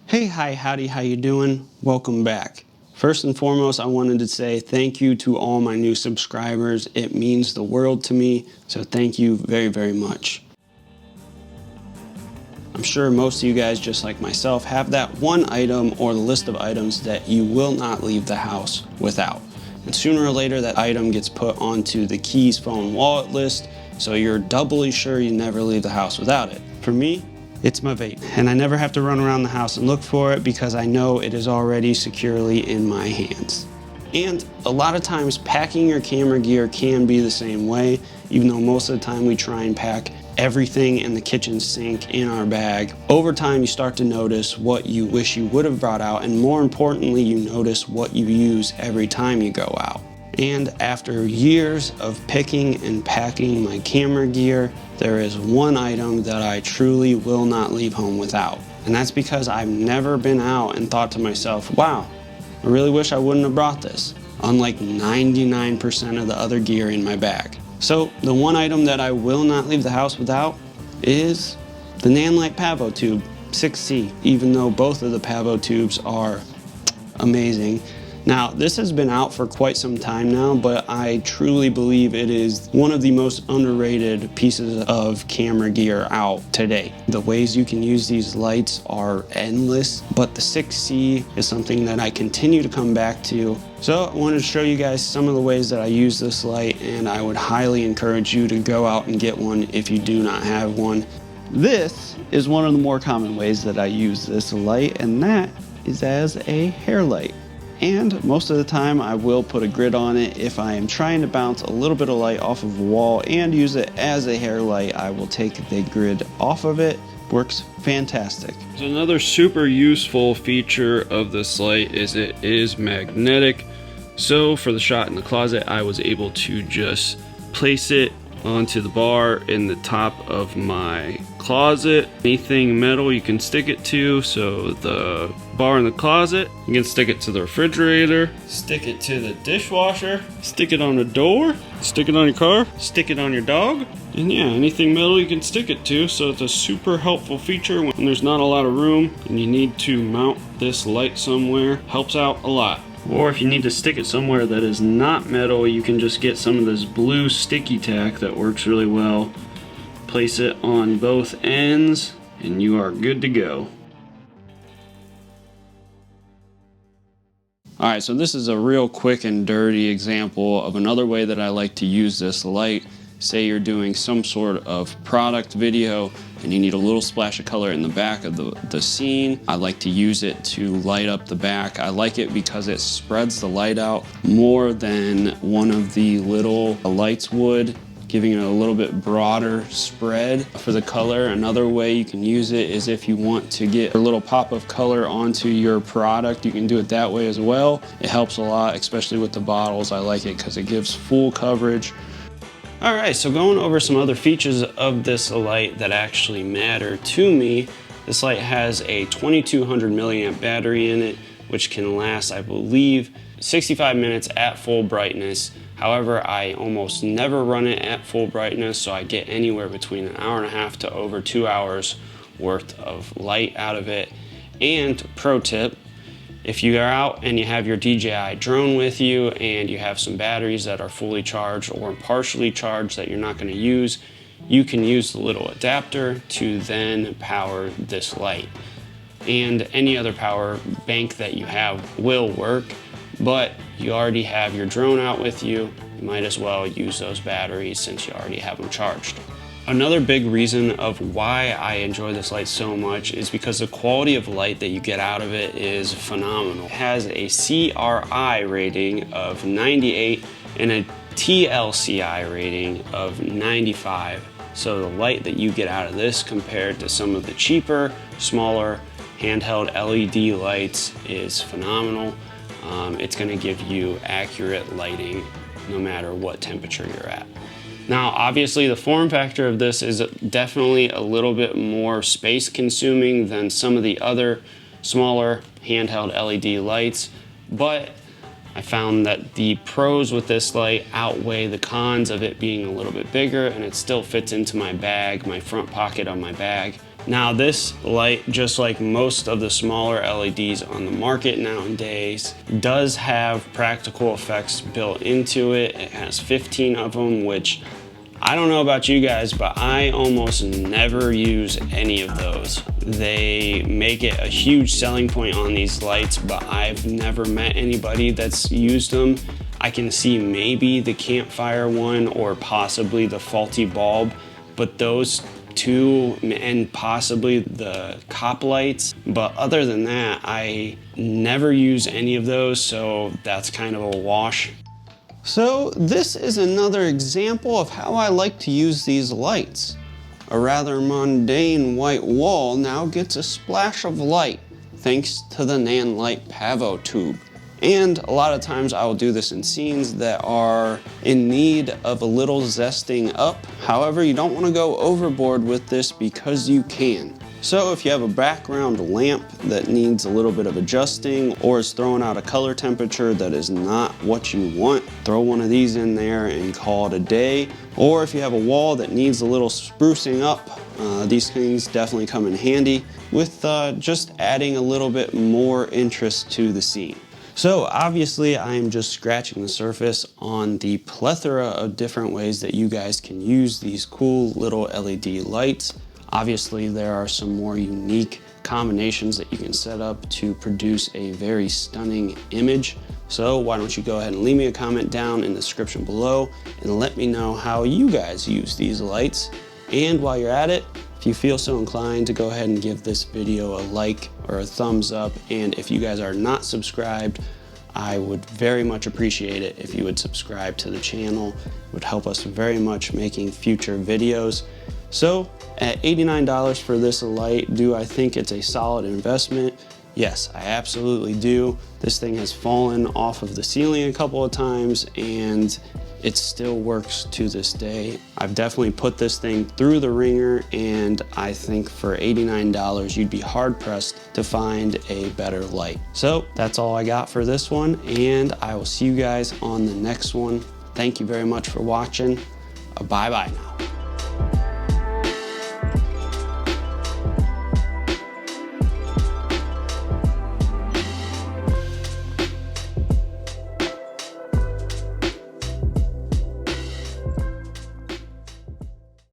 Hey, hi, howdy, how you doing? Welcome back. First and foremost, I wanted to say thank you to all my new subscribers. It means the world to me, so thank you very, very much. I'm sure most of you guys, just like myself, have that one item or list of items that you will not leave the house without. And sooner or later, that item gets put onto the keys, phone, wallet list, so you're doubly sure you never leave the house without it. For me, it's my vape, and I never have to run around the house and look for it because I know it is already securely in my hands. And a lot of times packing your camera gear can be the same way, even though most of the time we try and pack everything in the kitchen sink in our bag. Over time you start to notice what you wish you would have brought out, and more importantly, you notice what you use every time you go out. And after years of picking and packing my camera gear, there is one item that I truly will not leave home without. And that's because I've never been out and thought to myself, wow, I really wish I wouldn't have brought this, unlike 99% of the other gear in my bag. So the one item that I will not leave the house without is the nanlite PavoTube 6C, even though both of the PavoTubes are amazing. Now, this has been out for quite some time now, but I truly believe it is one of the most underrated pieces of camera gear out today. The ways you can use these lights are endless, but the 6C is something that I continue to come back to. So I wanted to show you guys some of the ways that I use this light, and I would highly encourage you to go out and get one if you do not have one. This is one of the more common ways that I use this light, and that is as a hair light. And most of the time I will put a grid on it. If I am trying to bounce a little bit of light off of a wall and use it as a hair light, I will take the grid off of it. Works fantastic. So another super useful feature of this light is it is magnetic. So for the shot in the closet, I was able to just place it onto the bar in the top of my closet. Anything metal you can stick it to, so the bar in the closet, you can stick it to the refrigerator, stick it to the dishwasher, stick it on the door, stick it on your car, stick it on your dog, and yeah, anything metal you can stick it to. So it's a super helpful feature when there's not a lot of room and you need to mount this light somewhere. Helps out a lot. Or if you need to stick it somewhere that is not metal, you can just get some of this blue sticky tack that works really well. Place it on both ends and you are good to go. Alright, so this is a real quick and dirty example of another way that I like to use this light. Say you're doing some sort of product video and you need a little splash of color in the back of the scene. I like to use it to light up the back. I like it because it spreads the light out more than one of the little lights would, giving it a little bit broader spread for the color. Another way you can use it is if you want to get a little pop of color onto your product, you can do it that way as well. It helps a lot, especially with the bottles. I like it because it gives full coverage. Alright, so going over some other features of this light that actually matter to me. This light has a 2200 milliamp battery in it, which can last, I believe, 65 minutes at full brightness. However, I almost never run it at full brightness, so I get anywhere between an hour and a half to over 2 hours worth of light out of it. And pro tip, if you are out and you have your DJI drone with you and you have some batteries that are fully charged or partially charged that you're not going to use, you can use the little adapter to then power this light. And any other power bank that you have will work, but you already have your drone out with you, you might as well use those batteries since you already have them charged. Another big reason of why I enjoy this light so much is because the quality of light that you get out of it is phenomenal. It has a CRI rating of 98 and a TLCI rating of 95. So the light that you get out of this compared to some of the cheaper, smaller handheld LED lights is phenomenal. It's going to give you accurate lighting no matter what temperature you're at. Now, obviously, the form factor of this is definitely a little bit more space consuming than some of the other smaller handheld LED lights, but I found that the pros with this light outweigh the cons of it being a little bit bigger, and it still fits into my bag, my front pocket of my bag, Now this light, just like most of the smaller LEDs on the market nowadays, does have practical effects built into it. It has 15 of them, which I don't know about you guys, but I almost never use any of those. They make it a huge selling point on these lights, but I've never met anybody that's used them. I can see maybe the campfire one or possibly the faulty bulb, but those two and possibly the cop lights. But other than that, I never use any of those, so that's kind of a wash. So this is another example of how I like to use these lights. A rather mundane white wall now gets a splash of light thanks to the nanlite PavoTube. And a lot of times I will do this in scenes that are in need of a little zesting up. However, you don't want to go overboard with this because you can. So if you have a background lamp that needs a little bit of adjusting or is throwing out a color temperature that is not what you want, throw one of these in there and call it a day. Or if you have a wall that needs a little sprucing up, these things definitely come in handy with just adding a little bit more interest to the scene. So obviously I am just scratching the surface on the plethora of different ways that you guys can use these cool little LED lights. Obviously there are some more unique combinations that you can set up to produce a very stunning image. So why don't you go ahead and leave me a comment down in the description below and let me know how you guys use these lights. And while you're at it, if you feel so inclined to go ahead and give this video a like or a thumbs up, and if you guys are not subscribed, I would very much appreciate it if you would subscribe to the channel. It would help us very much making future videos. So at $89 for this light, do I think it's a solid investment? Yes, I absolutely do. This thing has fallen off of the ceiling a couple of times and it still works to this day. I've definitely put this thing through the ringer, and I think for $89 you'd be hard pressed to find a better light. So that's all I got for this one, and I will see you guys on the next one. Thank you very much for watching. Bye bye now.